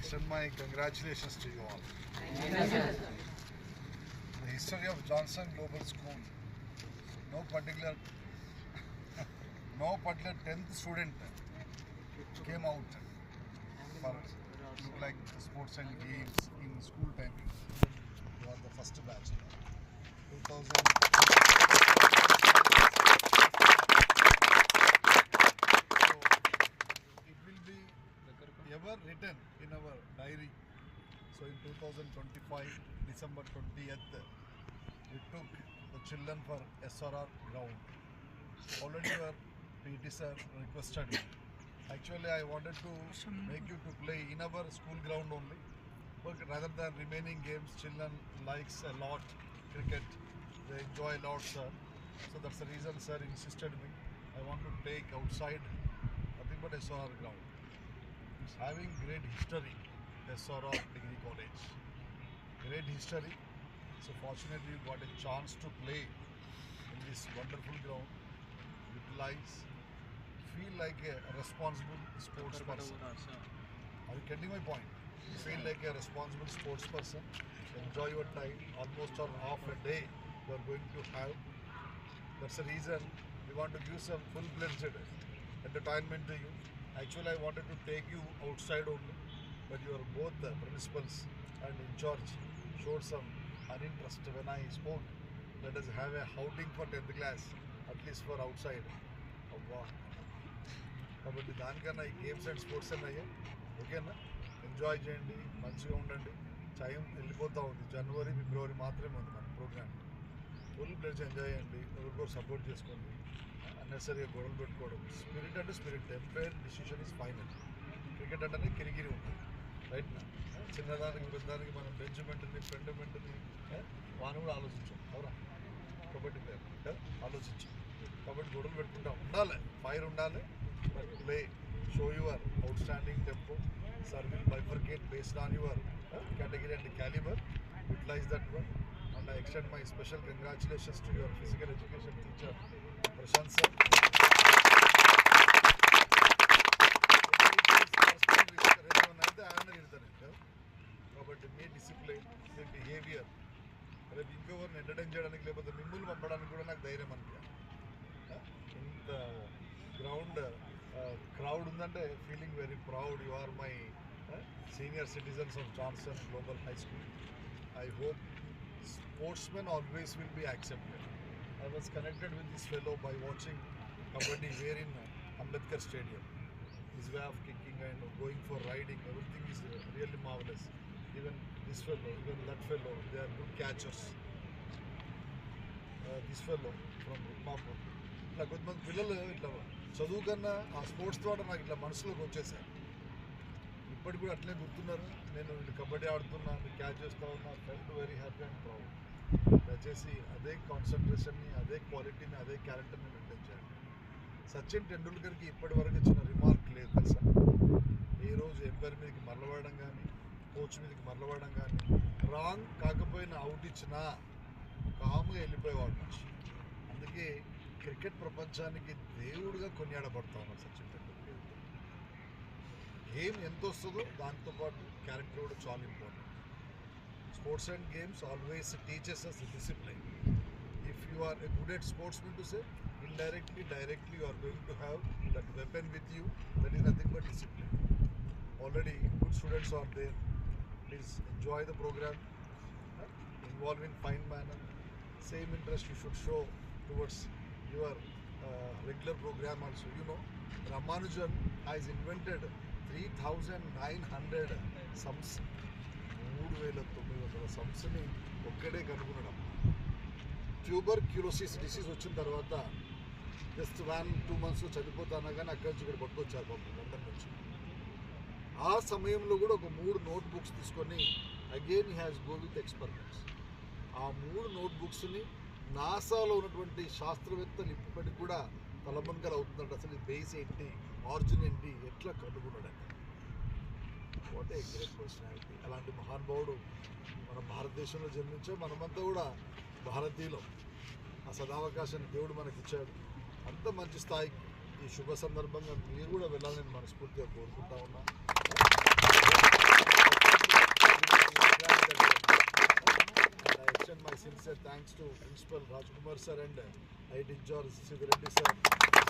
extend my congratulations to you all. The history of Johnson Global School, no particular 10th student came out for look like sports and games in school timing. You are the first batch. 2000. Ever written in our diary. So in 2025, December 20th, we took the children for SRR ground. Already our PT sir requested me. Actually, I wanted to make you to play in our school ground only. But rather than remaining games, children likes a lot cricket. They enjoy a lot, sir. So that's the reason sir insisted me. I want to take outside nothing but SRR ground. It's having great history, SRR Degree College. Great history. So fortunately you got a chance to play in this wonderful ground. Utilize, feel like a responsible sports person. Are you getting my point? You feel like a responsible sports person. Enjoy your time. Almost on half a day you are going to have. That's the reason we want to give some full-fledged entertainment to you. Actually, I wanted to take you outside only, but you are both the principals and in charge showed some uninterest when I spoke. Let us have a outing for 10th class, at least for outside. కాబట్టి దానికన్నా ఈ games and sports అన్నాయి ఓకేనా. Enjoy చేయండి, మంచిగా ఉండండి. Time వెళ్ళిపోతూ ఉంది. జనవరి ఫిబ్రవరి మాత్రమే ఉంది మన ప్రోగ్రామ్. ఫుల్ ప్లేస్ ఎంజాయ్ చేయండి, ఎవరికో సపోర్ట్ చేసుకోండి. అన్నెసరీగా గొడవలు పెట్టుకోవడం. స్పిరిట్ అంటే spirit, umpire decision is final. Cricket అంటేనే కిరికిరి ఉంటుంది రైట్ నా. చిన్నదానికి పెద్దదానికి మనం బెంచ్మెంట్ని ఫ్రెండ్మెంట్ని వాని కూడా ఆలోచించాం అవునా. కబడ్డీ ప్లేయర్ ఆలోచించాం. కాబట్టి గొడవలు పెట్టుకుంటా ఉండాలి, ఫైర్ ఉండాలి. Play, show your out standing tempo. Sir will bifurcate based on your category and caliber. Utilize that one. And I extend my special congratulations to your physical education teacher Prashant sir. కాబట్టి మీ discipline, మీ behaviour రేపు ఇంకెవరిని entertain చేయడానికి లేకపోతే మిమ్మల్ని పంపడానికి కూడా నాకు ధైర్యం అనిపించాలి. ఇంత గ్రౌండ్ క్రౌడ్ ఉందంటే feeling very proud. You are my senior citizens of Johnson Global High School. I hope sportsmen always will be accepted. I was connected with this fellow by watching Kabaddi here in Ambedkar Stadium. His way of kicking and going for riding, everything is really marvelous. Even this fellow, even that fellow, they are good catchers. This fellow from Rukmapur. ఇట్లా కొంతమంది పిల్లలు ఇట్లా చదువు కన్నా ఆ sports ద్వారా నాకు ఇట్లా మనసులోకి వచ్చేసాయి. ఇప్పటికి కూడా అట్లే గుర్తున్నారు. నేను కబడ్డీ ఆడుతున్నా, క్యాచ్ చేస్తూ ఉన్నా. Felt very happy and proud. దయచేసి అదే కాన్సన్ట్రేషన్ని, అదే క్వాలిటీని, అదే క్యారెక్టర్ని మెయింటైన్ చేయండి. సచిన్ టెండూల్కర్కి ఇప్పటి వరకు ఇచ్చిన రిమార్క్ లేదు తెలుసా. ఏ రోజు ఎంపైర్ మీదకి మరలవడం కానీ, కోచ్ మీదకి మరలవడం కానీ, రాంగ్ కాకపోయినా అవుట్ ఇచ్చినా కాముగా వెళ్ళిపోయేవాడు మనిషి. అందుకే క్రికెట్ ప్రపంచానికి దేవుడుగా కొనియాడబడతా ఉన్నాడు సచిన్ టెండూల్కర్. గేమ్ ఎంత వస్తుందో దాంతోపాటు క్యారెక్టర్ కూడా చాలా important. Sports and games always teaches us discipline. If you are a good at sportsmen to say, indirectly, directly you are going to have that weapon with you. That is nothing but discipline. Already good students are there. Please enjoy the program. Involve in fine manner. Same interest you should show towards your regular program also. You know, Ramanujan has invented 3,900 sums. 3,900 sumsని ఒక్కడే కనుగొనడం. Tuberculosis disease వచ్చిన తర్వాత just 1-2 months చనిపోతానా కానీ అక్కడి నుంచి ఇక్కడ పట్టుకొచ్చారు పాపం లండన్ నుంచి. ఆ సమయంలో కూడా ఒక 3 notebooks తీసుకొని again he has go with experiments. ఆ 3 notebooksని నాసాలో ఉన్నటువంటి శాస్త్రవేత్తలు ఇప్పటికి కూడా తలబంకలు అవుతుందంట. అసలు బేస్ ఏంటి, ఆరిజిన్ ఏంటి, ఎట్లా కనుగొన్నాడంట. What a great personality. అలాంటి మహానుభావుడు మన భారతదేశంలో జన్మించే మనమంతా కూడా భారతీయులు. ఆ సదావకాశాన్ని దేవుడు మనకి ఇచ్చాడు. అంత మంచి స్థాయికి ఈ శుభ సందర్భంగా మీరు కూడా వెళ్ళాలని మనస్ఫూర్తిగా కోరుకుంటా ఉన్నా. And I extend my sincere thanks to Principal Rajkumar sir and IT George Siddhareddy sir